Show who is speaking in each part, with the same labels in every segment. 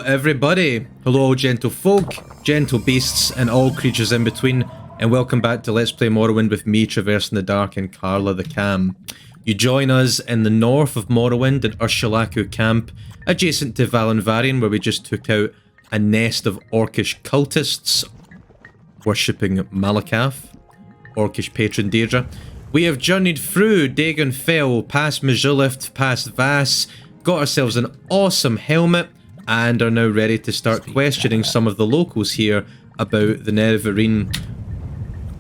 Speaker 1: everybody. Hello gentle folk, gentle beasts and all creatures in between, and welcome back to Let's Play Morrowind with me, Traversing the Dark, and Karla the Cam. You join us in the north of Morrowind at Urshilaku camp, adjacent to Valenvarian, where we just took out a nest of orcish cultists worshipping Malakath, orcish patron Deirdre. We have journeyed through Dagon Fell, past Majulith, past Vass, got ourselves an awesome helmet, and are now ready to start questioning some of the locals here about the Nerevarine,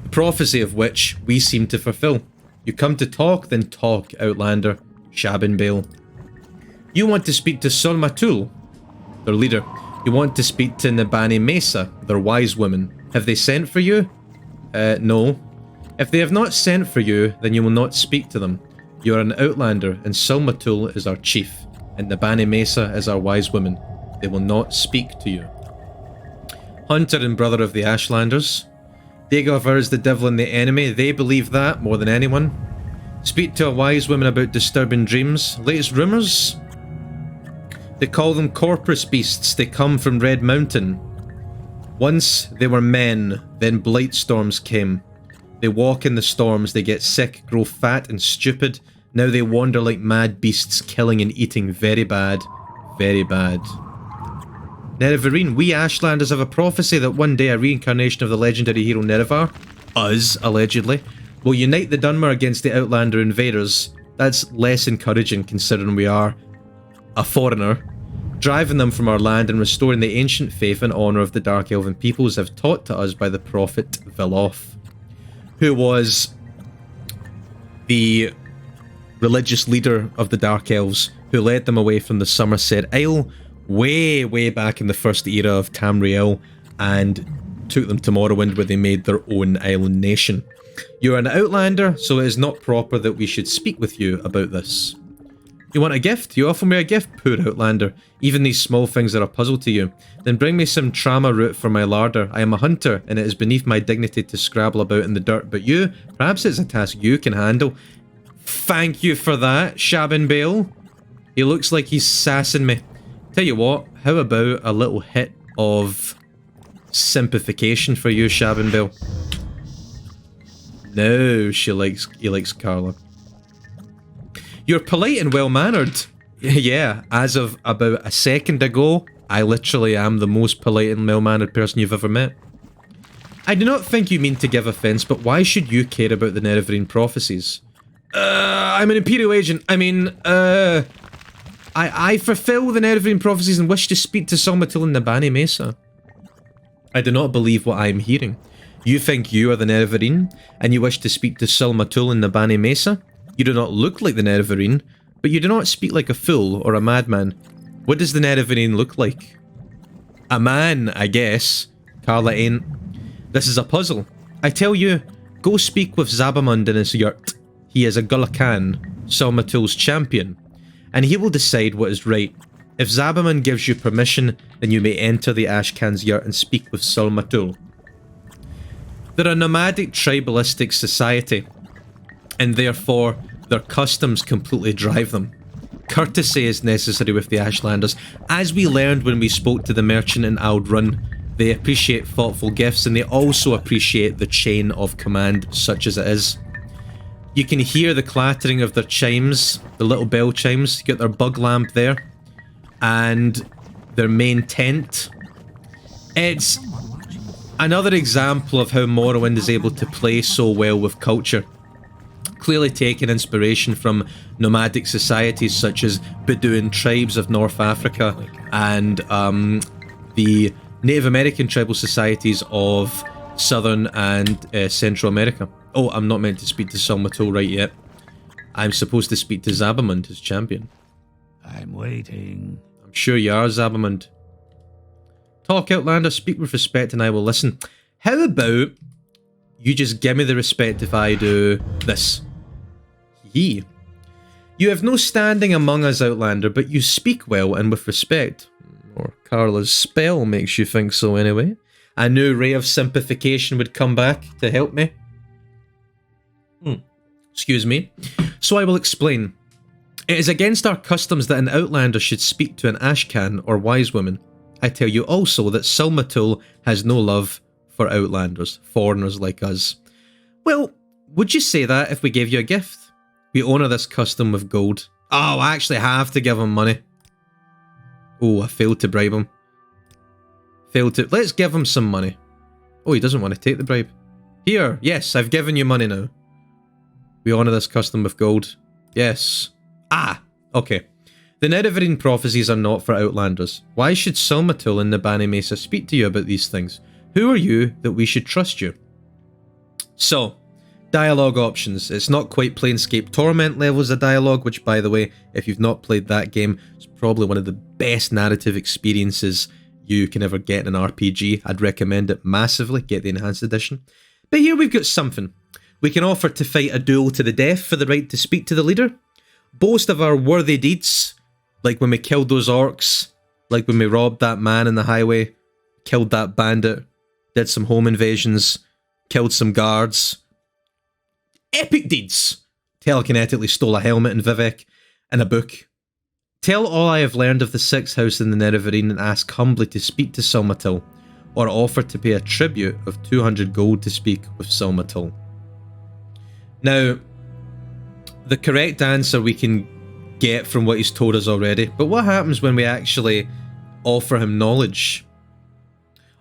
Speaker 1: the prophecy of which we seem to fulfill. You come to talk, then talk, Outlander. Shabinbale. You want to speak to Sol Matul, their leader. You want to speak to Nabani Mesa, their wise woman. Have they sent for you? No. If they have not sent for you, then you will not speak to them. You are an Outlander, and Sol Matul is our chief, and Nabani Mesa is our wise woman. They will not speak to you. Hunter and brother of the Ashlanders. Dagover is the devil and the enemy. They believe that more than anyone. Speak to a wise woman about disturbing dreams. Latest rumours? They call them corpus beasts. They come from Red Mountain. Once they were men, then blight storms came. They walk in the storms, they get sick, grow fat and stupid. Now they wander like mad beasts, killing and eating. Very bad. Very bad. Nerevarine, we Ashlanders have a prophecy that one day a reincarnation of the legendary hero Nerevar, us allegedly, will unite the Dunmer against the Outlander invaders. That's less encouraging considering we are a foreigner. Driving them from our land and restoring the ancient faith and honour of the Dark Elven peoples have taught to us by the prophet Veloth, who was the religious leader of the Dark Elves, who led them away from the Somerset Isle way back in the first era of Tamriel and took them to Morrowind, where they made their own island nation. You're an Outlander, so it is not proper that we should speak with you about this. You want a gift? You offer me a gift, poor Outlander. Even these small things are a puzzle to you. Then bring me some trauma root for my larder. I am a hunter, and it is beneath my dignity to scrabble about in the dirt, but you, perhaps it's a task you can handle. Thank you for that, Shabinbale. He looks like he's sassing me. Tell you what, how about a little hit of simplification for you, Shabinbale? No, he likes Karla. You're polite and well-mannered. Yeah, as of about a second ago, I literally am the most polite and well-mannered person you've ever met. I do not think you mean to give offense, but why should you care about the Nerevarine prophecies? I'm an Imperial agent. I mean, I fulfill the Nerevarine prophecies and wish to speak to Sol Matul and Nabani Mesa. I do not believe what I am hearing. You think you are the Nerevarine, and you wish to speak to Sol Matul and Nabani Mesa? You do not look like the Nerevarine, but you do not speak like a fool or a madman. What does the Nerevarine look like? A man, I guess. Karla ain't. This is a puzzle. I tell you, go speak with Zabamund in his yurt. He is a Gulakan, Sol Matul's champion, and he will decide what is right. If Zabamund gives you permission, then you may enter the Ashkan's yurt and speak with Sol Matul. They're a nomadic tribalistic society, and therefore their customs completely drive them. Courtesy is necessary with the Ashlanders. As we learned when we spoke to the merchant in Aldrun, they appreciate thoughtful gifts, and they also appreciate the chain of command, such as it is. You can hear the clattering of their chimes, the little bell chimes. You got their bug lamp there, and their main tent. It's another example of how Morrowind is able to play so well with culture. Clearly taking inspiration from nomadic societies such as Bedouin tribes of North Africa and the Native American tribal societies of Southern and Central America. Oh, I'm not meant to speak to Sol Matul right yet. I'm supposed to speak to Zabamund, his champion.
Speaker 2: I'm waiting.
Speaker 1: I'm sure you are, Zabamund. Talk, Outlander, speak with respect and I will listen. How about you just give me the respect if I do this? You have no standing among us, Outlander, but you speak well and with respect. Or Karla's spell makes you think so anyway. A new ray of simplification would come back to help me. Excuse me. So I will explain. It is against our customs that an Outlander should speak to an Ashcan or wise woman. I tell you also that Silmatul has no love for outlanders, foreigners like us. Well, would you say that if we gave you a gift? We honour this custom with gold. Oh, I actually have to give him money. Oh, I failed to bribe him. Let's give him some money. Oh, he doesn't want to take the bribe. Here, yes, I've given you money now. We honour this custom with gold. Yes. Ah, okay. The Nerevarine prophecies are not for outlanders. Why should Silmatul and Nabani Mesa speak to you about these things? Who are you that we should trust you? So, dialogue options. It's not quite Planescape Torment levels of dialogue, which, by the way, if you've not played that game, it's probably one of the best narrative experiences you can ever get in an RPG. I'd recommend it massively. Get the Enhanced Edition. But here we've got something. We can offer to fight a duel to the death for the right to speak to the leader. Boast of our worthy deeds, like when we killed those orcs, like when we robbed that man in the highway, killed that bandit, did some home invasions, killed some guards. Epic deeds! Telekinetically stole a helmet in Vivek and a book. Tell all I have learned of the Sixth House in the Nerevarine and ask humbly to speak to Silmatul, or offer to pay a tribute of 200 gold to speak with Silmatul. Now, the correct answer we can get from what he's told us already, but what happens when we actually offer him knowledge?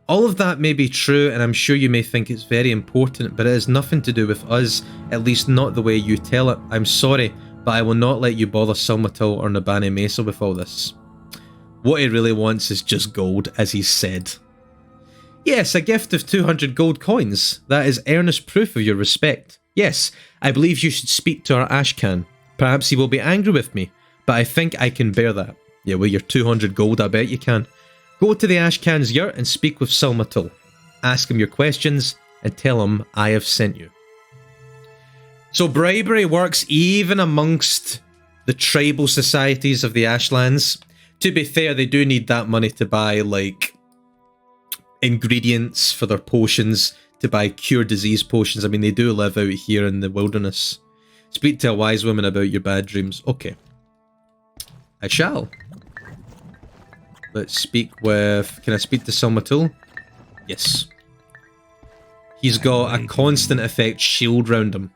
Speaker 1: All of that may be true, and I'm sure you may think it's very important, but it has nothing to do with us, at least not the way you tell it. I'm sorry, but I will not let you bother Silmatul or Nabani Mesa with all this. What he really wants is just gold, as he said. Yes, a gift of 200 gold coins. That is earnest proof of your respect. Yes, I believe you should speak to our Ashcan. Perhaps he will be angry with me, but I think I can bear that. Yeah, with your 200 gold, I bet you can. Go to the Ashcan's yurt and speak with Silmatul. Ask him your questions and tell him I have sent you. So bribery works even amongst the tribal societies of the Ashlands. To be fair, they do need that money to buy, like, ingredients for their potions, to buy cure disease potions. I mean, they do live out here in the wilderness. Speak to a wise woman about your bad dreams. Okay. I shall. Let's speak with... Can I speak to Silmatul? Yes. He's got a constant effect shield round him.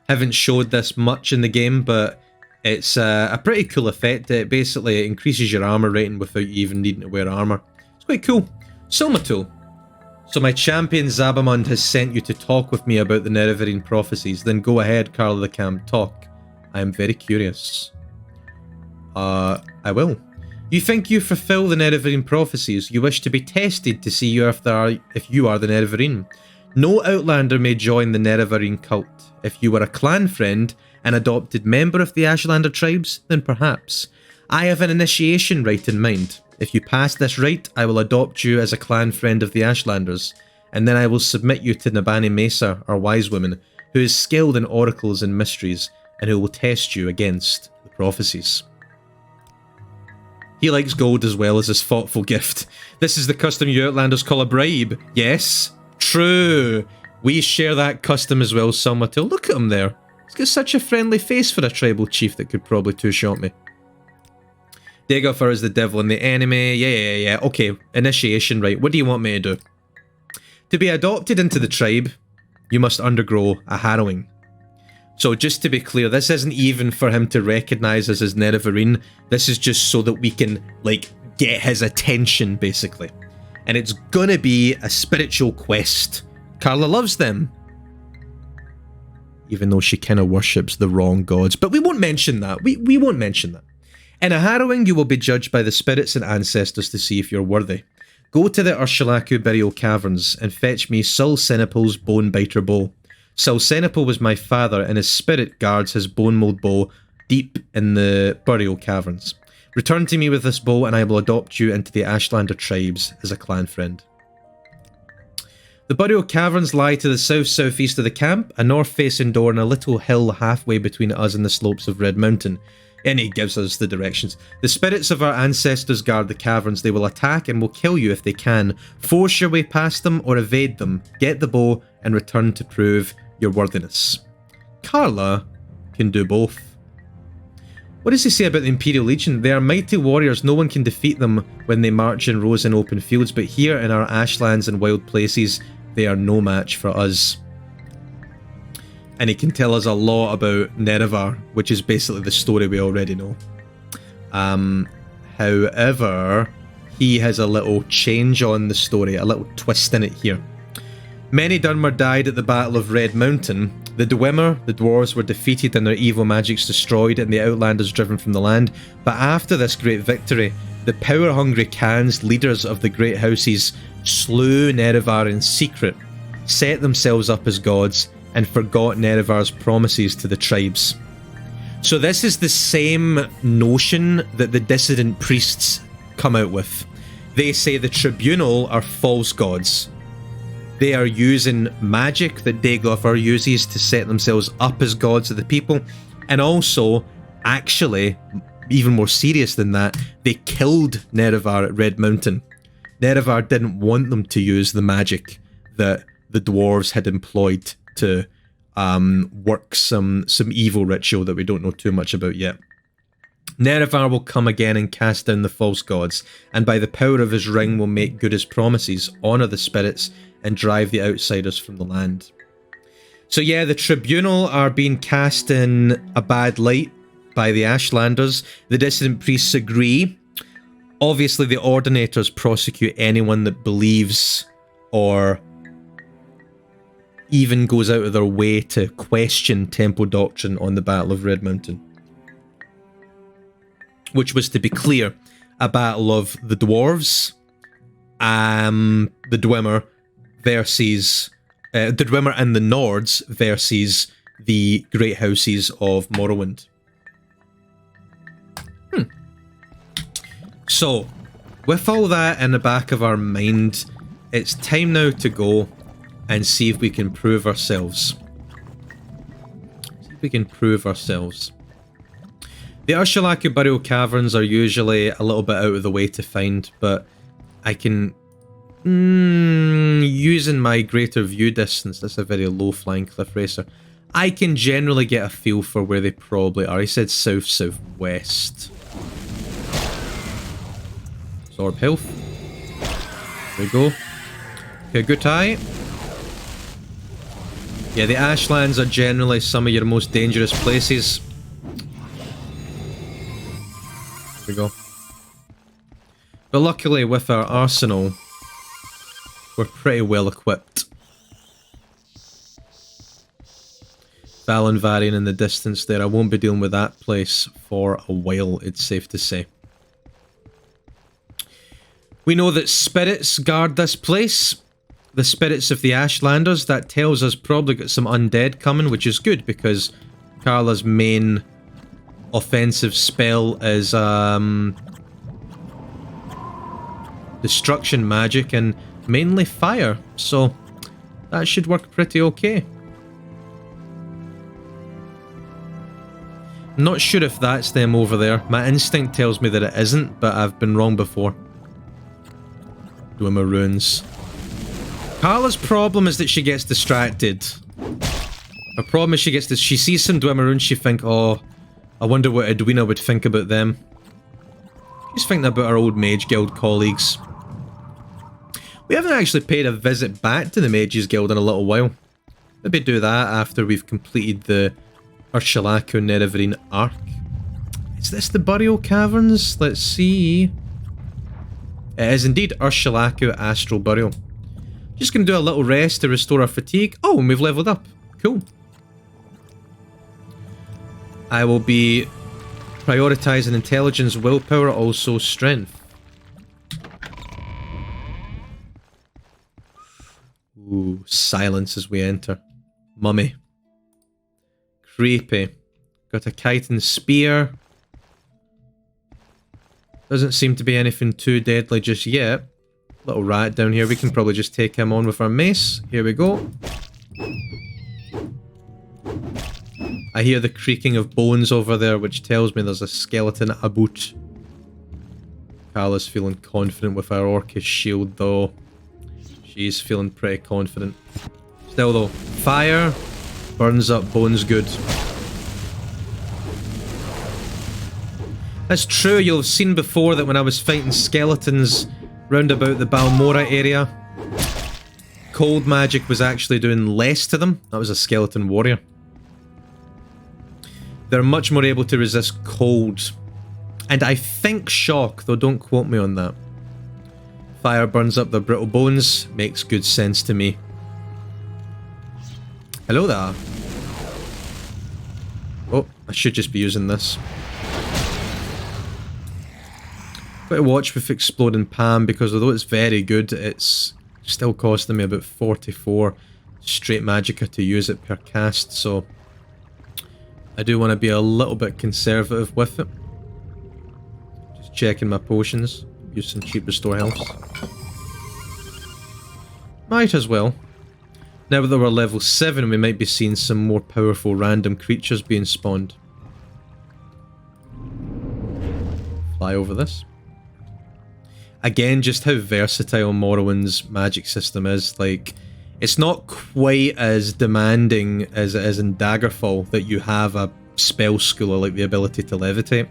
Speaker 1: Haven't showed this much in the game, but it's a pretty cool effect. It basically increases your armor rating without you even needing to wear armor. It's quite cool. Silmatul. So my champion Zabamund has sent you to talk with me about the Nerevarine prophecies. Then go ahead, Karla the Cam, talk. I am very curious. I will. You think you fulfill the Nerevarine prophecies. You wish to be tested to see if you are the Nerevarine. No outlander may join the Nerevarine cult. If you were a clan friend, an adopted member of the Ashlander tribes, then perhaps. I have an initiation rite in mind. If you pass this rite, I will adopt you as a clan friend of the Ashlanders, and then I will submit you to Nabani Mesa, our wise woman, who is skilled in oracles and mysteries, and who will test you against the prophecies. He likes gold as well as his thoughtful gift. This is the custom you Outlanders call a bribe. Yes, true. We share that custom as well, Silmatul. Look at him there. He's got such a friendly face for a tribal chief that could probably two-shot me. Dagofur is the devil and the enemy. Yeah. Okay, initiation, right. What do you want me to do? To be adopted into the tribe, you must undergo a harrowing. So just to be clear, this isn't even for him to recognise us as Nerevarine. This is just so that we can, like, get his attention, basically. And it's gonna be a spiritual quest. Karla loves them. Even though she kind of worships the wrong gods. But we won't mention that. We won't mention that. In a harrowing, you will be judged by the spirits and ancestors to see if you're worthy. Go to the Urshilaku burial caverns and fetch me Sul Senepal's bone biter bow. Sul Senepal was my father, and his spirit guards his bone mold bow deep in the burial caverns. Return to me with this bow, and I will adopt you into the Ashlander tribes as a clan friend. The burial caverns lie to the south-southeast of the camp, a north-facing door and a little hill halfway between us and the slopes of Red Mountain. And he gives us the directions. The spirits of our ancestors guard the caverns. They will attack and will kill you if they can. Force your way past them or evade them. Get the bow and return to prove your worthiness. Karla can do both. What does he say about the Imperial Legion? They are mighty warriors, no one can defeat them when they march in rows in open fields, but here in our ashlands and wild places, they are no match for us. And he can tell us a lot about Nerevar, which is basically the story we already know. However, he has a little change on the story, a little twist in it here. Many Dunmer died at the Battle of Red Mountain. The Dwemer, the dwarves, were defeated and their evil magics destroyed and the Outlanders driven from the land. But after this great victory, the power-hungry Khans, leaders of the great houses, slew Nerevar in secret, set themselves up as gods, and forgot Nerevar's promises to the tribes. So this is the same notion that the dissident priests come out with. They say the Tribunal are false gods. They are using magic that Dagloffer uses to set themselves up as gods of the people, and also, actually, even more serious than that, they killed Nerevar at Red Mountain. Nerevar didn't want them to use the magic that the dwarves had employed to work some evil ritual that we don't know too much about yet. Nerevar will come again and cast down the false gods, and by the power of his ring will make good his promises, honour the spirits, and drive the outsiders from the land. So yeah, the Tribunal are being cast in a bad light by the Ashlanders. The dissident priests agree. Obviously, the Ordinators prosecute anyone that believes or even goes out of their way to question Temple doctrine on the Battle of Red Mountain. Which was, to be clear, a battle of the dwarves, the Dwemer, versus the Dwemer and the Nords versus the great houses of Morrowind. So, with all that in the back of our mind, it's time now to go and see if we can prove ourselves. The Urshilaku burial caverns are usually a little bit out of the way to find, but I can... using my greater view distance, that's a very low flying cliff racer, I can generally get a feel for where they probably are. He said south-southwest. Orb health. There we go. Okay, good eye. Yeah, the Ashlands are generally some of your most dangerous places. There we go. But luckily, with our arsenal, we're pretty well equipped. Valenvarian in the distance there. I won't be dealing with that place for a while, it's safe to say. We know that spirits guard this place. The spirits of the Ashlanders. That tells us probably got some undead coming, which is good because Karla's main offensive spell is destruction magic and mainly fire, so that should work pretty okay. I'm not sure if that's them over there. My instinct tells me that it isn't, but I've been wrong before. Dwemer runes. Karla's problem is that she gets distracted. Her problem is she sees some Dwemer runes, she thinks, oh, I wonder what Edwina would think about them. She's thinking about our old Mage Guild colleagues. We haven't actually paid a visit back to the Mages Guild in a little while. Maybe do that after we've completed the Urshilaku Nerevarine arc. Is this the burial caverns? Let's see. It is indeed Urshilaku Astral Burial. Just going to do a little rest to restore our fatigue. Oh, and we've leveled up. Cool. I will be prioritising intelligence, willpower, also strength. Ooh, silence as we enter. Mummy. Creepy. Got a chitin spear. Doesn't seem to be anything too deadly just yet. Little rat down here. We can probably just take him on with our mace. Here we go. I hear the creaking of bones over there, which tells me there's a skeleton about. Karla's feeling confident with our Orcish shield, though. She's feeling pretty confident. Still, though, fire burns up bones good. That's true, you'll have seen before that when I was fighting skeletons round about the Balmora area, cold magic was actually doing less to them. That was a skeleton warrior. They're much more able to resist cold. And I think shock, though don't quote me on that. Fire burns up their brittle bones, makes good sense to me. Hello there. Oh, I should just be using this. Got to watch with Exploding Palm because although it's very good, it's still costing me about 44 straight magicka to use it per cast, so I do want to be a little bit conservative with it. Just checking my potions. Use some cheap restore health. Might as well. Now that we're level 7, we might be seeing some more powerful random creatures being spawned. Fly over this. Again, just how versatile Morrowind's magic system is. Like, it's not quite as demanding as it is in Daggerfall that you have a spell schooler like the ability to levitate,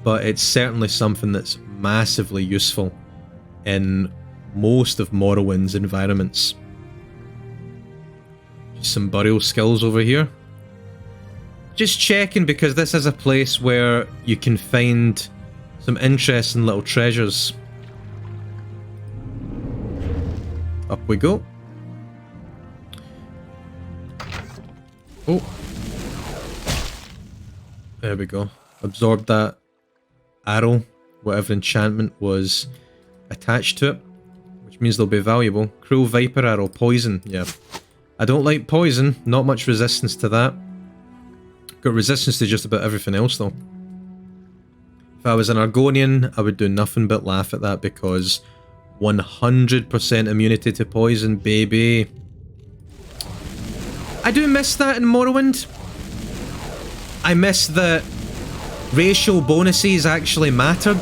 Speaker 1: but it's certainly something that's massively useful in most of Morrowind's environments. Just some burial skills over here. Just checking because this is a place where you can find some interesting little treasures. Up we go. Oh. There we go. Absorb that arrow, whatever enchantment was attached to it, which means they'll be valuable. Cruel Viper Arrow, poison, yeah. I don't like poison, not much resistance to that. Got resistance to just about everything else though. If I was an Argonian, I would do nothing but laugh at that because 100% immunity to poison, baby. I do miss that in Morrowind. I miss that racial bonuses actually mattered.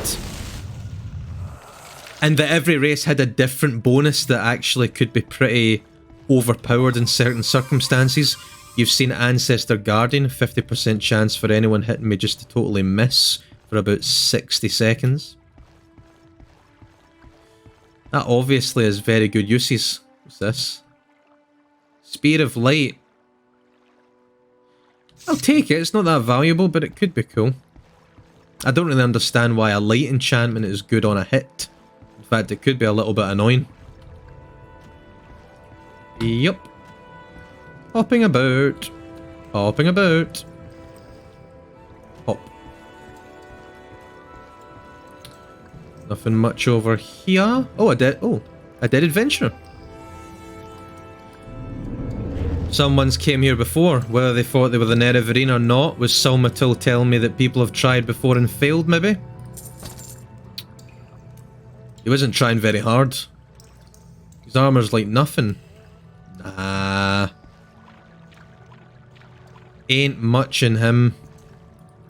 Speaker 1: And that every race had a different bonus that actually could be pretty overpowered in certain circumstances. You've seen Ancestor Guardian, 50% chance for anyone hitting me just to totally miss for about 60 seconds. That obviously has very good uses. What's this? Spear of Light. I'll take it, it's not that valuable, but it could be cool. I don't really understand why a light enchantment is good on a hit. In fact, it could be a little bit annoying. Yup. Hopping about. Hopping about. Hop. Nothing much over here. Oh, a dead adventurer. Someone's came here before. Whether they thought they were the Nerevarine or not, was Salmatil telling me that people have tried before and failed, maybe? He wasn't trying very hard. His armor's like nothing. Nah. Ain't much in him.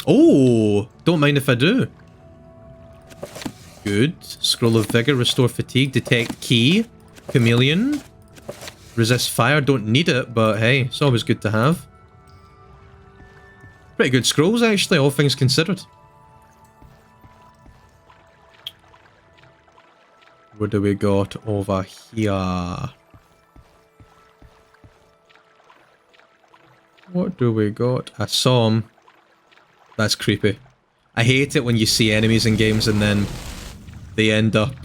Speaker 1: Oh! Don't mind if I do. Good. Scroll of Vigor, restore fatigue, detect key, chameleon, resist fire, don't need it, but hey, it's always good to have. Pretty good scrolls actually, all things considered. What do we got over here? What do we got? A Psalm. That's creepy. I hate it when you see enemies in games and then they end up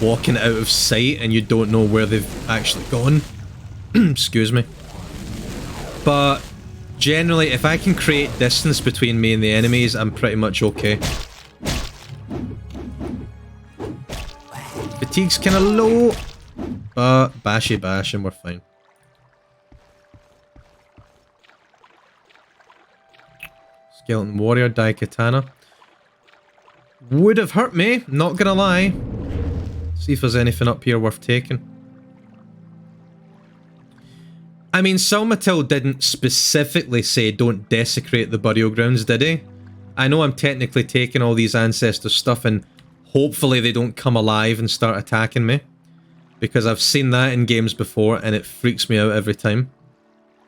Speaker 1: walking out of sight and you don't know where they've actually gone. Excuse me. But generally, if I can create distance between me and the enemies, I'm pretty much okay. Fatigue's kind of low, but bashy bash and we're fine. Skeleton Warrior, Daikatana. Would have hurt me, not gonna lie. See if there's anything up here worth taking. I mean, Salmatil didn't specifically say don't desecrate the burial grounds, did he? I know I'm technically taking all these ancestor stuff and hopefully they don't come alive and start attacking me. Because I've seen that in games before and it freaks me out every time.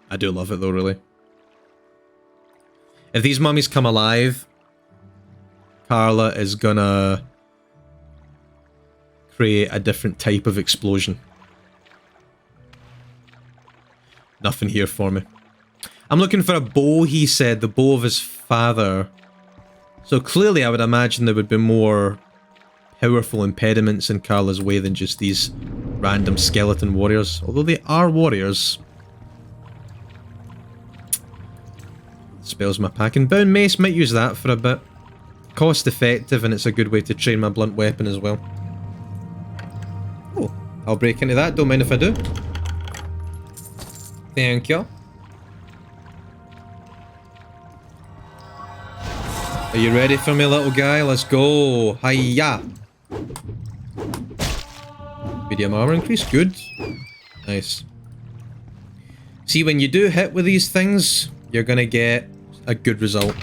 Speaker 1: I do love it though, really. If these mummies come alive, Karla is gonna create a different type of explosion. Nothing here for me. I'm looking for a bow, he said, the bow of his father. So clearly I would imagine there would be more powerful impediments in Karla's way than just these random skeleton warriors. Although they are warriors. Spells my pack, and bound mace, might use that for a bit. Cost effective, and it's a good way to train my blunt weapon as well. Oh, I'll break into that, don't mind if I do. Thank you. Are you ready for me, little guy? Let's go. Hiya. Medium armor increase, good. Nice. See, when you do hit with these things, you're gonna get a good result.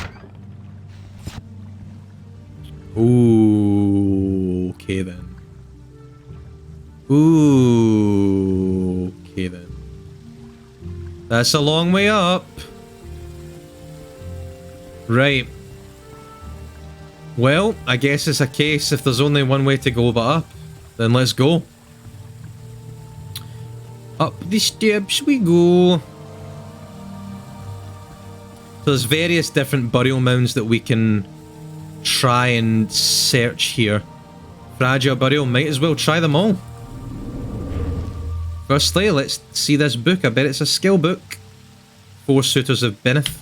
Speaker 1: Ooh, okay then. Ooh, okay then. That's a long way up. Right. Well, I guess it's a case if there's only one way to go but up, then let's go. Up the steps we go. So there's various different burial mounds that we can try and search here. Fragile burial, might as well try them all. Firstly, let's see this book. I bet it's a skill book. 4 Suitors of Beneth.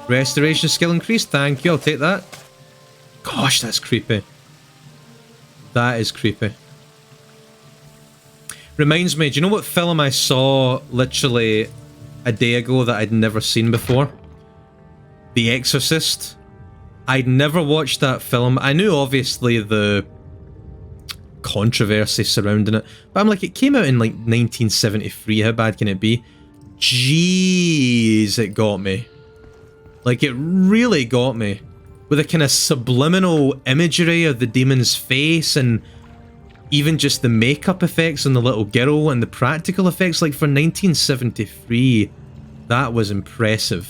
Speaker 1: Restoration skill increase, thank you, I'll take that. Gosh, that's creepy. That is creepy. Reminds me, do you know what film I saw literally a day ago that I'd never seen before? The Exorcist. I'd never watched that film. I knew obviously the controversy surrounding it, but I'm like, it came out in like 1973, how bad can it be? Jeez, it got me. Like, it really got me. With a kind of subliminal imagery of the demon's face, and even just the makeup effects on the little girl and the practical effects, like for 1973, that was impressive.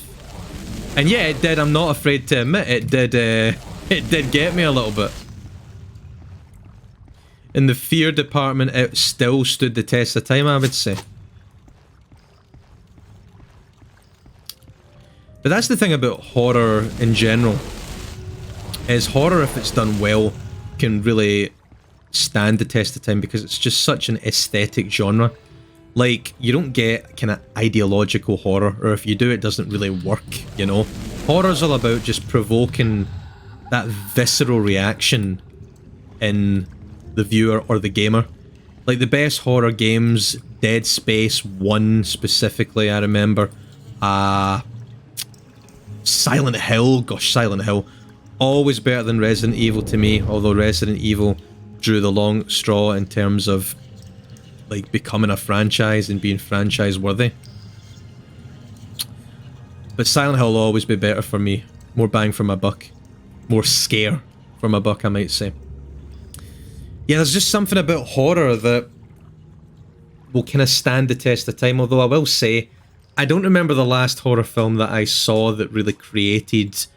Speaker 1: And yeah, it did, I'm not afraid to admit, it did get me a little bit. In the fear department, it still stood the test of time, I would say. But that's the thing about horror in general. Is horror, if it's done well, can really stand the test of time because it's just such an aesthetic genre. Like, you don't get kind of ideological horror, or if you do, it doesn't really work, you know? Horror's all about just provoking that visceral reaction in the viewer or the gamer. Like, the best horror games, Dead Space 1 specifically, I remember. Silent Hill, gosh, Silent Hill. Always better than Resident Evil to me, although Resident Evil drew the long straw in terms of like becoming a franchise and being franchise worthy. But Silent Hill will always be better for me. More bang for my buck. More scare for my buck, I might say. Yeah, there's just something about horror that will kind of stand the test of time, although I will say, I don't remember the last horror film that I saw that really created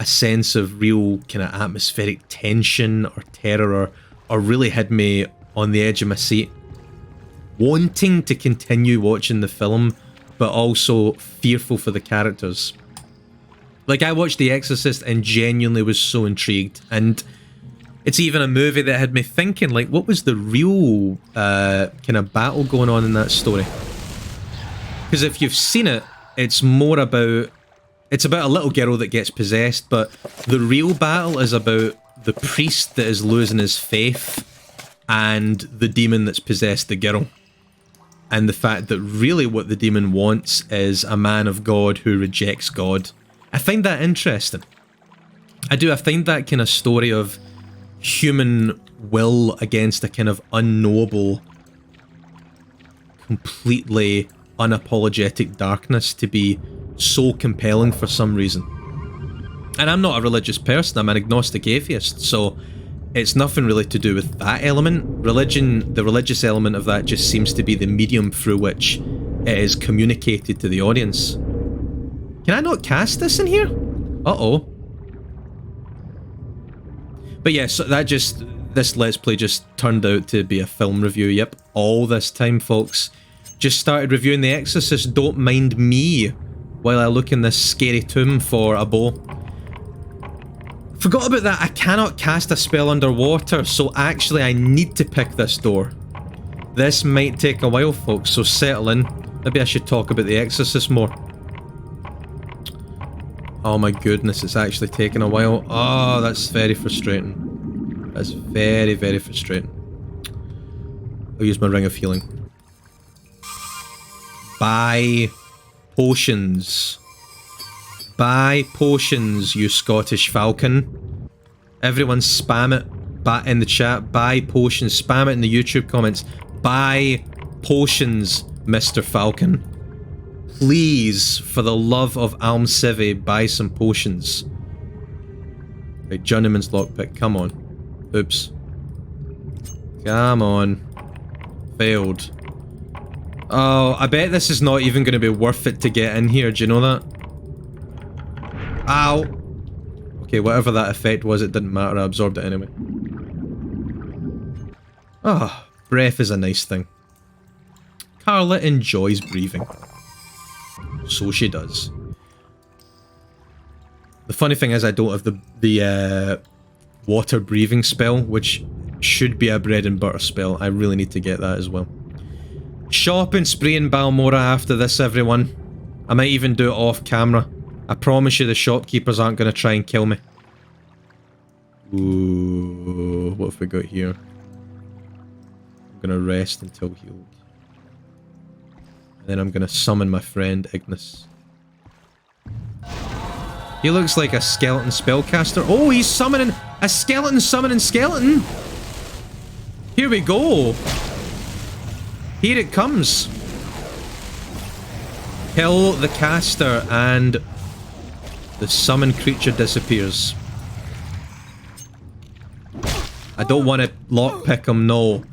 Speaker 1: a sense of real kind of atmospheric tension or terror, or really had me on the edge of my seat, wanting to continue watching the film, but also fearful for the characters. Like, I watched The Exorcist and genuinely was so intrigued, and it's even a movie that had me thinking, like, what was the real kind of battle going on in that story? Because if you've seen it, it's more about... It's about a little girl that gets possessed, but the real battle is about the priest that is losing his faith and the demon that's possessed the girl. And the fact that really what the demon wants is a man of God who rejects God. I find that interesting. I do, I find that kind of story of human will against a kind of unknowable, completely unapologetic darkness to be so compelling for some reason. And I'm not a religious person, I'm an agnostic atheist, so it's nothing really to do with that element. Religion, the religious element of that just seems to be the medium through which it is communicated to the audience. Can I not cast this in here? Uh-oh. But yeah, so this Let's Play just turned out to be a film review. Yep, all this time, folks. Just started reviewing The Exorcist. Don't mind me while I look in this scary tomb for a bow. Forgot about that. I cannot cast a spell underwater, so actually I need to pick this door. This might take a while, folks, so settle in. Maybe I should talk about The Exorcist more. Oh my goodness, it's actually taken a while. Oh, that's very frustrating. That's very, very frustrating. I'll use my Ring of Healing. Buy potions. Buy potions, you Scottish falcon. Everyone spam it in the chat. Buy potions. Spam it in the YouTube comments. Buy potions, Mr. Falcon. Please, for the love of Almcivi, buy some potions. Right, Journeyman's Lockpick, come on. Oops. Come on. Failed. Oh, I bet this is not even going to be worth it to get in here, do you know that? Ow! Okay, whatever that effect was, it didn't matter, I absorbed it anyway. Ah, oh, breath is a nice thing. Karla enjoys breathing. So she does. The funny thing is I don't have the water breathing spell, which should be a bread and butter spell. I really need to get that as well. Shopping spree in Balmora after this, everyone. I might even do it off camera. I promise you the shopkeepers aren't going to try and kill me. Ooh, what have we got here? I'm going to rest until healed. And then I'm going to summon my friend Ignis. He looks like a skeleton spellcaster. Oh, he's summoning a skeleton summoning skeleton. Here we go. Here it comes. Kill the caster and the summoned creature disappears. I don't want to lockpick him, no.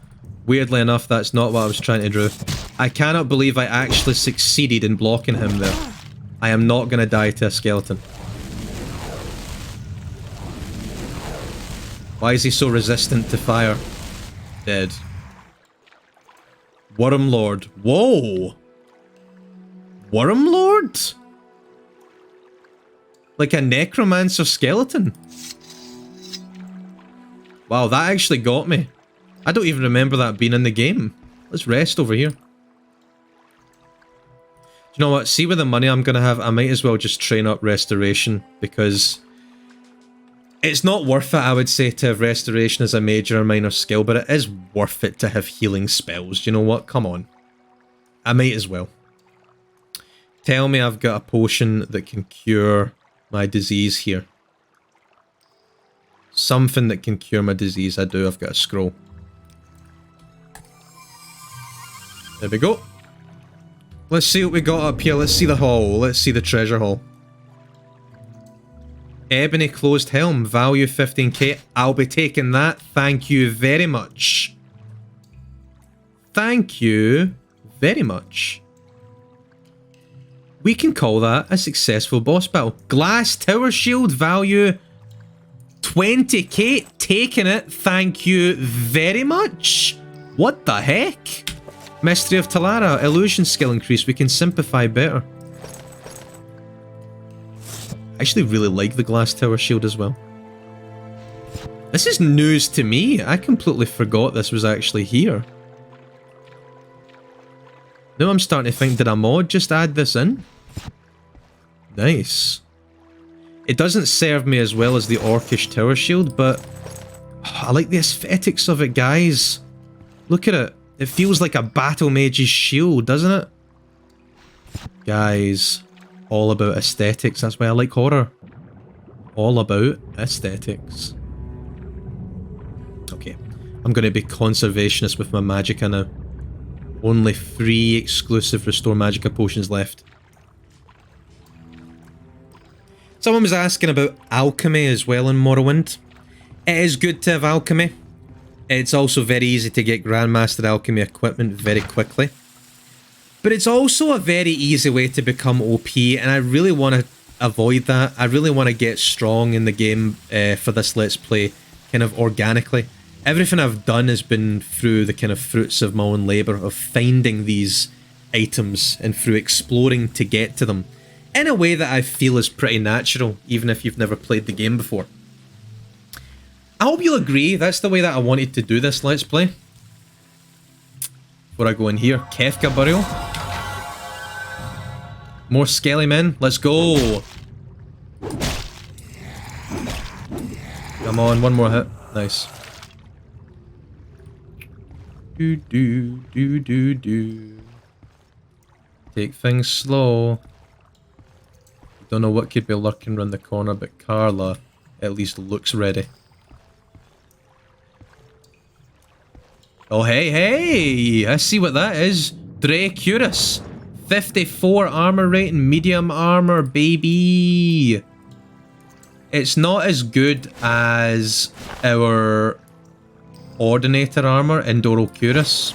Speaker 1: Weirdly enough, that's not what I was trying to do. I cannot believe I actually succeeded in blocking him there. I am not going to die to a skeleton. Why is he so resistant to fire? Dead. Worm Lord. Whoa! Worm Lord? Like a necromancer skeleton? Wow, that actually got me. I don't even remember that being in the game. Let's rest over here. You know what? See with the money I'm going to have, I might as well just train up Restoration, because it's not worth it, I would say, to have Restoration as a major or minor skill, but it is worth it to have healing spells. You know what? Come on. I might as well. Tell me I've got a potion that can cure my disease here. Something that can cure my disease. I do. I've got a scroll. There we go. Let's see what we got up here. Let's see the hall. Let's see the treasure hall. Ebony closed helm. Value 15k. I'll be taking that. Thank you very much. Thank you very much. We can call that a successful boss battle. Glass tower shield. Value 20k. Taking it. Thank you very much. What the heck? Mystery of Talara. Illusion skill increase. We can simplify better. I actually really like the glass tower shield as well. This is news to me. I completely forgot this was actually here. Now I'm starting to think, did a mod just add this in? Nice. It doesn't serve me as well as the Orcish tower shield, but I like the aesthetics of it, guys. Look at it. It feels like a battle mage's shield, doesn't it? Guys, all about aesthetics. That's why I like horror. All about aesthetics. Okay, I'm going to be conservationist with my magicka now. Only 3 exclusive restore magicka potions left. Someone was asking about alchemy as well in Morrowind. It is good to have alchemy. It's also very easy to get Grandmaster Alchemy equipment very quickly. But it's also a very easy way to become OP, and I really want to avoid that. I really want to get strong in the game for this Let's Play kind of organically. Everything I've done has been through the kind of fruits of my own labour, of finding these items and through exploring to get to them in a way that I feel is pretty natural, even if you've never played the game before. I hope you'll agree, that's the way that I wanted to do this Let's Play. Before I go in here, Kefka Burial. More skelly men, let's go! Come on, one more hit, nice. Do. Take things slow. Don't know what could be lurking around the corner, but Karla at least looks ready. Oh, hey! I see what that is. Dracurus. 54 armor rating, medium armor, baby! It's not as good as our Ordinator armor, Endorocurus.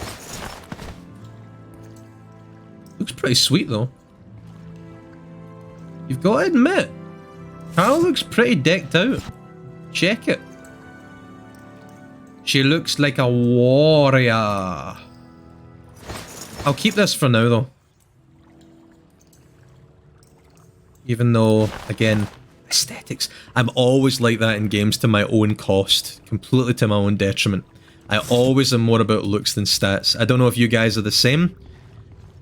Speaker 1: Looks pretty sweet though. You've got to admit, Karla looks pretty decked out. Check it. She looks like a warrior. I'll keep this for now though. Even though, again, aesthetics. I'm always like that in games to my own cost. Completely to my own detriment. I always am more about looks than stats. I don't know if you guys are the same.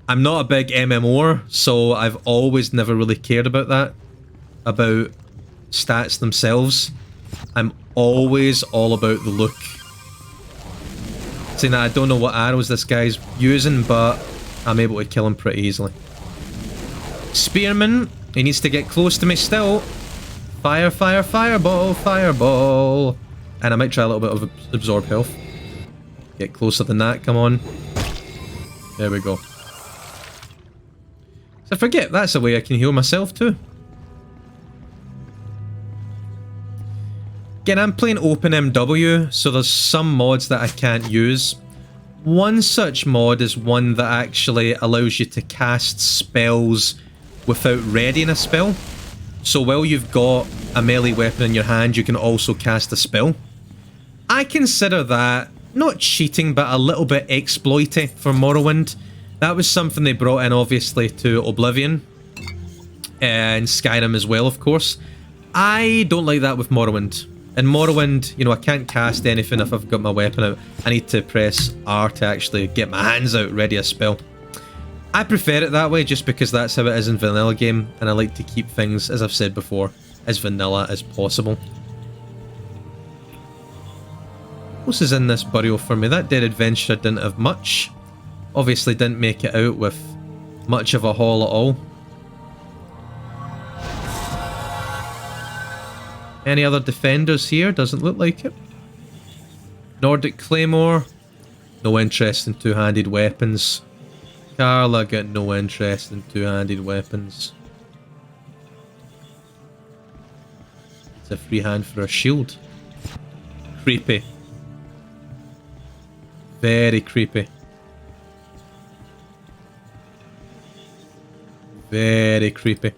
Speaker 1: I'm not a big MMOer, so I've always never really cared about that. About stats themselves. I'm always all about the look. Saying that I don't know what arrows this guy's using, but I'm able to kill him pretty easily. Spearman, he needs to get close to me still. Fire, fireball. And I might try a little bit of absorb health. Get closer than that, come on. There we go. So I forget, that's a way I can heal myself too. Again, I'm playing OpenMW, so there's some mods that I can't use. One such mod is one that actually allows you to cast spells without readying a spell. So while you've got a melee weapon in your hand, you can also cast a spell. I consider that not cheating, but a little bit exploity for Morrowind. That was something they brought in, obviously, to Oblivion. And Skyrim as well, of course. I don't like that with Morrowind. In Morrowind, you know, I can't cast anything if I've got my weapon out. I need to press R to actually get my hands out, ready a spell. I prefer it that way just because that's how it is in vanilla game, and I like to keep things, as I've said before, as vanilla as possible. What else is in this burial for me? That dead adventurer didn't have much. Obviously didn't make it out with much of a haul at all. Any other defenders here? Doesn't look like it. Nordic Claymore. No interest in two-handed weapons. Karla got no interest in two-handed weapons. It's a free hand for a shield. Creepy. Very creepy. Very creepy.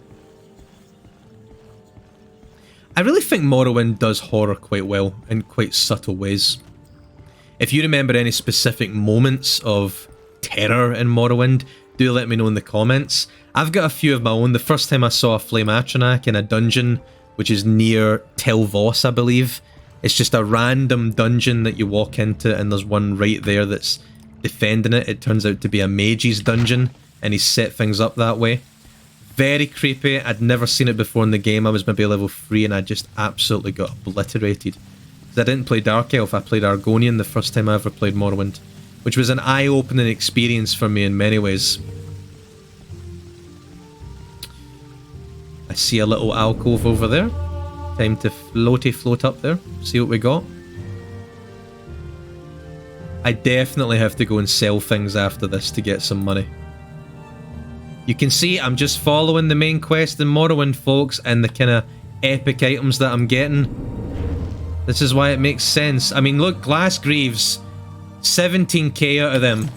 Speaker 1: I really think Morrowind does horror quite well in quite subtle ways. If you remember any specific moments of terror in Morrowind, do let me know in the comments. I've got a few of my own. The first time I saw a Flame Atronach in a dungeon, which is near Telvanni, I believe. It's just a random dungeon that you walk into, and there's one right there that's defending it. It turns out to be a mage's dungeon, and he's set things up that way. Very creepy. I'd never seen it before in the game. I was maybe level 3 and I just absolutely got obliterated. Because I didn't play Dark Elf, I played Argonian the first time I ever played Morrowind. Which was an eye-opening experience for me in many ways. I see a little alcove over there. Time to float up there. See what we got. I definitely have to go and sell things after this to get some money. You can see I'm just following the main quest in Morrowind, folks, and the kind of epic items that I'm getting. This is why it makes sense. I mean, look, Glass Greaves. 17k out of them.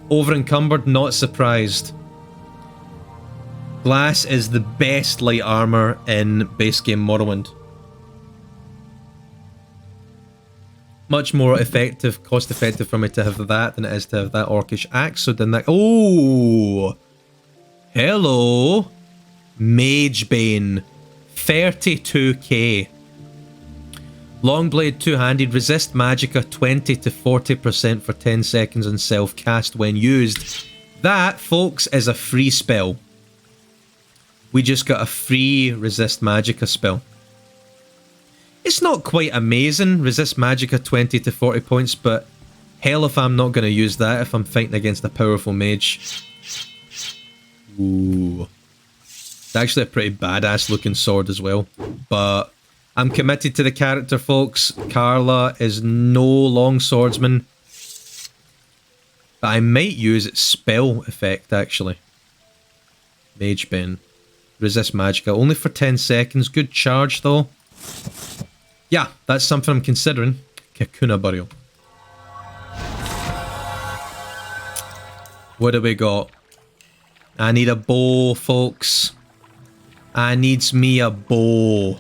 Speaker 1: Over encumbered, not surprised. Glass is the best light armor in base game Morrowind. Much more effective, cost effective for me to have that than it is to have that orcish axe. So then that... Oh! Hello! Magebane. 32k. Longblade two-handed. Resist magicka 20 to 40% for 10 seconds on self-cast when used. That, folks, is a free spell. We just got a free resist magicka spell. It's not quite amazing, resist magicka 20 to 40 points, but hell if I'm not going to use that if I'm fighting against a powerful mage. Ooh. It's actually a pretty badass looking sword as well. But I'm committed to the character, folks. Karla is no long swordsman. But I might use its spell effect, actually. Magebane. Resist magicka. Only for 10 seconds. Good charge, though. Yeah, that's something I'm considering. Kakuna Burial. What do we got? I need a bow, folks. I needs me a bow.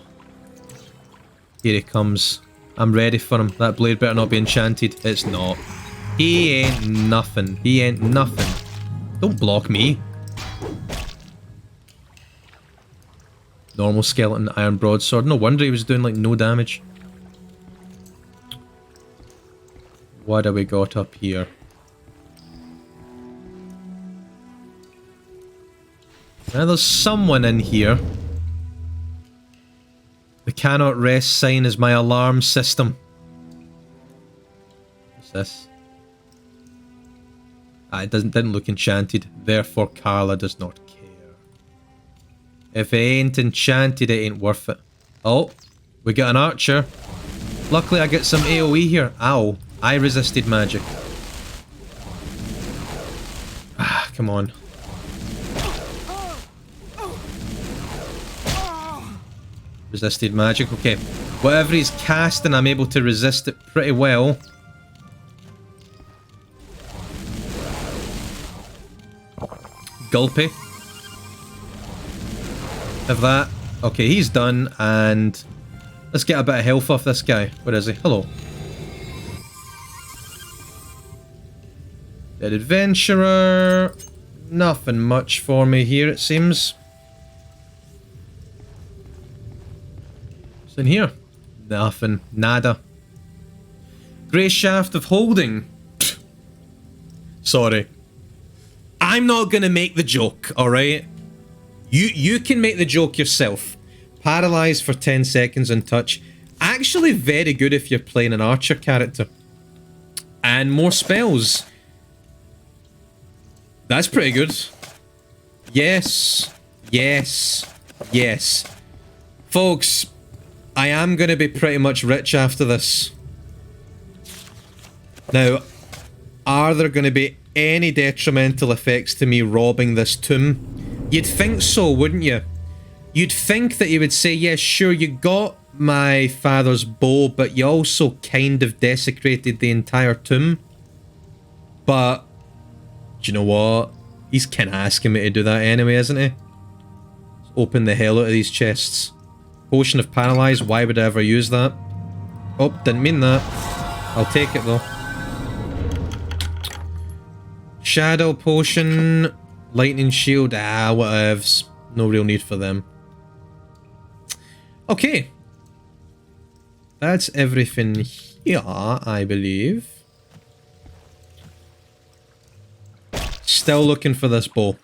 Speaker 1: Here he comes. I'm ready for him. That blade better not be enchanted. It's not. He ain't nothing. He ain't nothing. Don't block me. Normal skeleton, iron broadsword. No wonder he was doing like no damage. What do we got up here? Now there's someone in here. The cannot rest sign is my alarm system. What's this? Ah, it didn't look enchanted. Therefore Karla does not care. If it ain't enchanted, it ain't worth it. Oh, we got an archer. Luckily I get some AoE here. Ow. I resisted magic. Ah, come on. Resisted magic. Okay. Whatever he's casting, I'm able to resist it pretty well. Gulpy. Have that. Okay, he's done, and let's get a bit of health off this guy. Where is he? Hello. Dead adventurer. Nothing much for me here, it seems. What's in here? Nothing. Nada. Grey Shaft of Holding. Sorry. I'm not gonna make the joke, alright? You can make the joke yourself. Paralyzed for 10 seconds on touch. Actually very good if you're playing an archer character. And more spells. That's pretty good. Yes. Yes. Yes. Folks, I am going to be pretty much rich after this. Now, are there going to be any detrimental effects to me robbing this tomb? You'd think so, wouldn't you? You'd think that he would say, yes, sure, you got my father's bow, but you also kind of desecrated the entire tomb. But, do you know what? He's kind of asking me to do that anyway, isn't he? Let's open the hell out of these chests. Potion of Paralyze, why would I ever use that? Oh, didn't mean that. I'll take it though. Shadow Potion, Lightning Shield, whatevs. No real need for them. Okay. That's everything here, I believe. Still looking for this bow.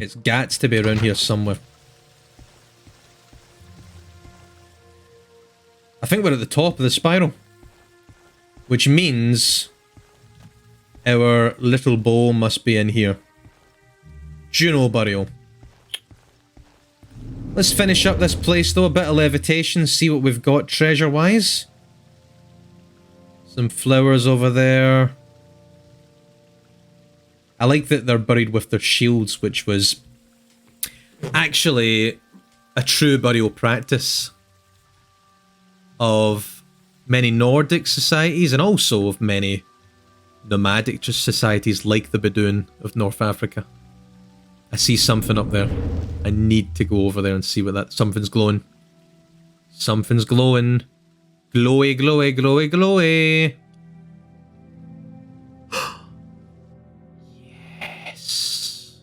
Speaker 1: It's got to be around here somewhere. I think we're at the top of the spiral. Which means our little bow must be in here. Juno Burial. Let's finish up this place though. A bit of levitation, see what we've got treasure-wise. Some flowers over there. I like that they're buried with their shields, which was actually a true burial practice of many Nordic societies and also of many nomadic societies like the Bedouin of North Africa. I see something up there. I need to go over there and see what that... Something's glowing. Something's glowing. Glowy, glowy, glowy, glowy. Yes.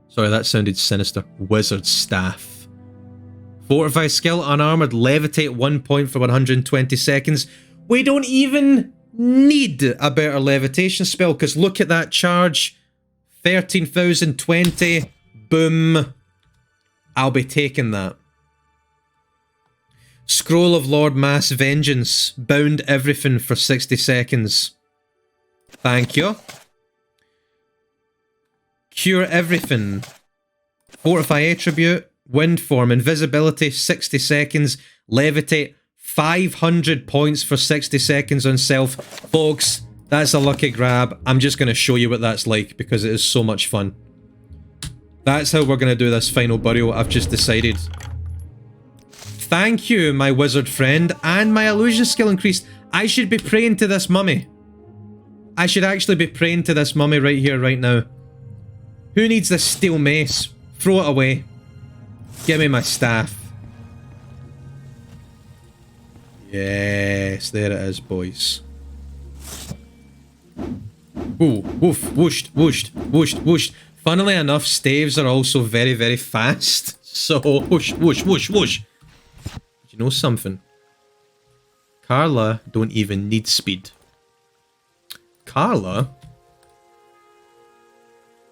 Speaker 1: Sorry, that sounded sinister. Wizard Staff. Fortify skill, unarmored, levitate 1 point for 120 seconds. We don't even need a better levitation spell, because look at that charge. 13,020. Boom. I'll be taking that. Scroll of Lord Mass Vengeance. Bound everything for 60 seconds. Thank you. Cure everything. Fortify attribute. Wind form. Invisibility 60 seconds. Levitate 500 points for 60 seconds on self. Folks, that's a lucky grab. I'm just going to show you what that's like because it is so much fun. That's how we're going to do this final burial, I've just decided. Thank you, my wizard friend, and my illusion skill increased. I should be praying to this mummy. I should actually be praying to this mummy right here, right now. Who needs this steel mace? Throw it away. Give me my staff. Yes, there it is, boys. Ooh, woof, whooshed, whooshed, whooshed, whooshed. Funnily enough, staves are also very, very fast. So, whoosh, whoosh, whoosh, whoosh. You know something? Karla don't even need speed. Karla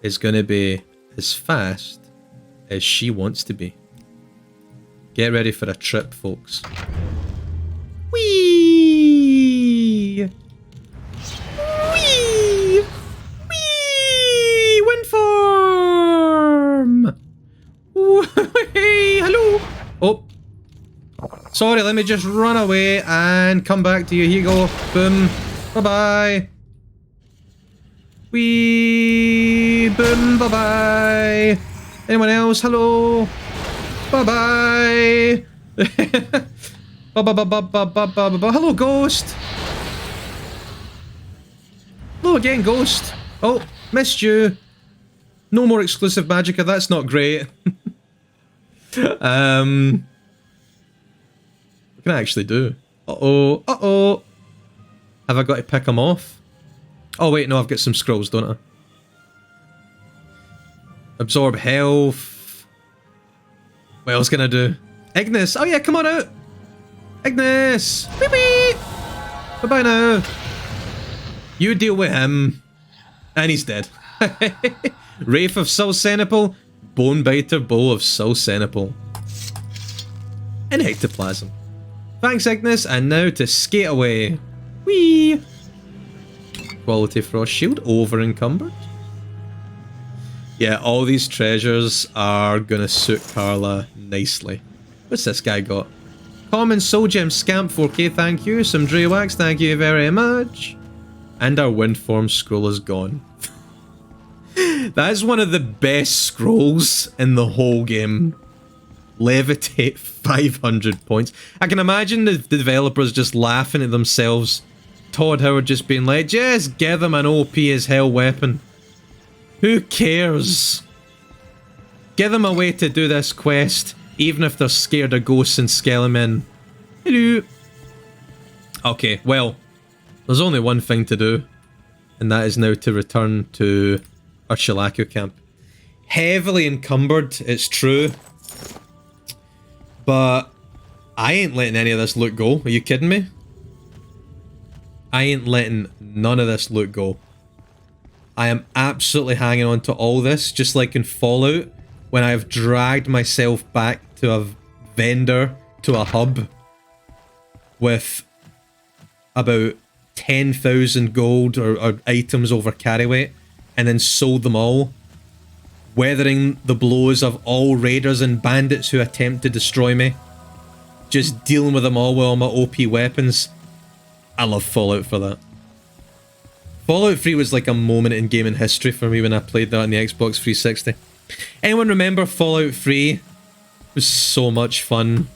Speaker 1: is going to be as fast as she wants to be. Get ready for a trip, folks. Whee! Whee! Whee! Wind form! Whee! Hello! Oh. Sorry, let me just run away and come back to you. Here you go. Boom. Bye-bye. Whee! Boom. Bye-bye. Anyone else? Hello? Bye-bye. Hello, Ghost. Hello again, Ghost. Oh, missed you. No more exclusive magicka. That's not great. What can I actually do? Uh-oh. Uh-oh. Have I got to pick them off? Oh, wait. No, I've got some scrolls, don't I? Absorb health. What else can I do? Ignis. Oh, yeah. Come on out. Ignis! Beep beep! Bye-bye now. You deal with him. And he's dead. Wraith of Soul Ceniple. Bonebiter Bow of Soul Ceniple. And Ectoplasm. Thanks, Ignis. And now to skate away. Whee! Quality Frost Shield. Over encumbered. Yeah, all these treasures are gonna suit Karla nicely. What's this guy got? Common Soul Gem Scamp 4K, thank you. Some Drewax, thank you very much. And our Windform scroll is gone. That's one of the best scrolls in the whole game. Levitate 500 points. I can imagine the developers just laughing at themselves. Todd Howard just being like, just give them an OP as hell weapon. Who cares? Give them a way to do this quest. Even if they're scared of ghosts and skelemen. Hello. Okay, well, there's only one thing to do. And that is now to return to Urshilaku camp. Heavily encumbered, it's true. But I ain't letting any of this loot go. Are you kidding me? I ain't letting none of this loot go. I am absolutely hanging on to all this, just like in Fallout, when I've dragged myself back to a vendor, to a hub, with about 10,000 gold or items over carry weight, and then sold them all, weathering the blows of all raiders and bandits who attempt to destroy me, just dealing with them all with all my OP weapons. I love Fallout for that. Fallout 3 was like a moment in gaming history for me when I played that on the Xbox 360. Anyone remember Fallout 3? It was so much fun.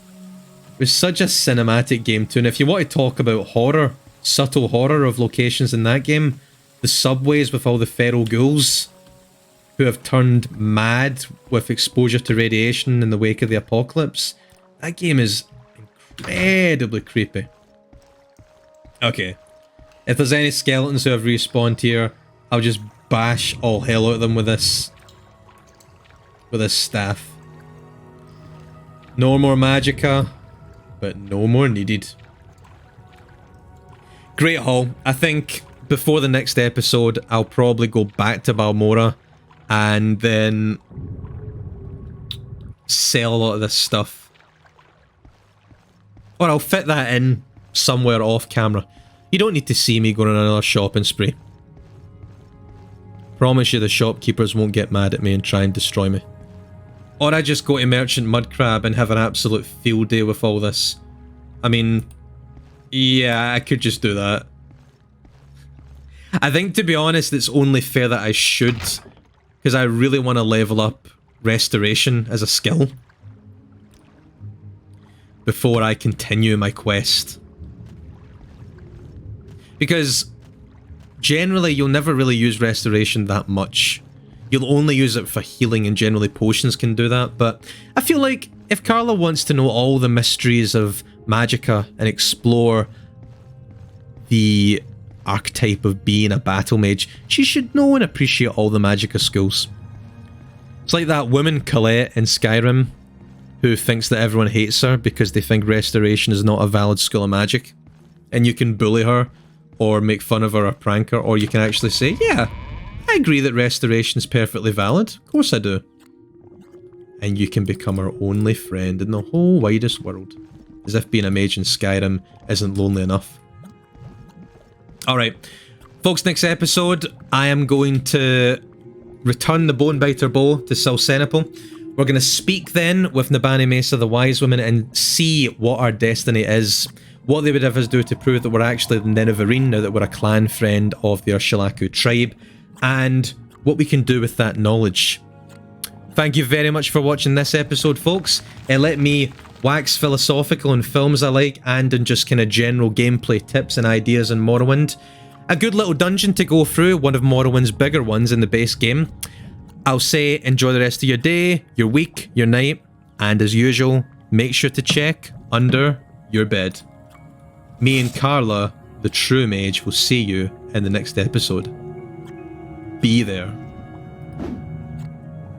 Speaker 1: It was such a cinematic game too, and if you want to talk about horror, subtle horror of locations in that game, the subways with all the feral ghouls who have turned mad with exposure to radiation in the wake of the apocalypse. That game is incredibly creepy. Okay. If there's any skeletons who have respawned here, I'll just bash all hell out of them with this staff. No more magicka, but no more needed. Great haul. I think before the next episode, I'll probably go back to Balmora and then sell a lot of this stuff. Or I'll fit that in somewhere off camera. You don't need to see me going on another shopping spree. Promise you the shopkeepers won't get mad at me and try and destroy me. Or I just go to Merchant Mudcrab and have an absolute field day with all this. I mean, yeah, I could just do that. I think, to be honest, it's only fair that I should, because I really want to level up Restoration as a skill before I continue my quest. Because generally you'll never really use Restoration that much. You'll only use it for healing, and generally potions can do that, but I feel like if Karla wants to know all the mysteries of magicka and explore the archetype of being a battle mage, she should know and appreciate all the magicka skills. It's like that woman Colette in Skyrim who thinks that everyone hates her because they think Restoration is not a valid skill of magic, and you can bully her or make fun of her or prank her, or you can actually say, yeah, I agree that Restoration is perfectly valid, of course I do. And you can become her only friend in the whole widest world. As if being a mage in Skyrim isn't lonely enough. Alright, folks, next episode, I am going to return the Bonebiter Bow to Selcenipal. We're going to speak then with Nabani Mesa, the Wise Woman, and see what our destiny is. What they would have us do to prove that we're actually the Nerevarine, now that we're a clan friend of the Urshilaku tribe, and what we can do with that knowledge. Thank you very much for watching this episode, folks. Let me wax philosophical in films I like, and in just kind of general gameplay tips and ideas in Morrowind. A good little dungeon to go through, one of Morrowind's bigger ones in the base game. I'll say enjoy the rest of your day, your week, your night, and as usual, make sure to check under your bed. Me and Karla, the true mage, will see you in the next episode. Be there.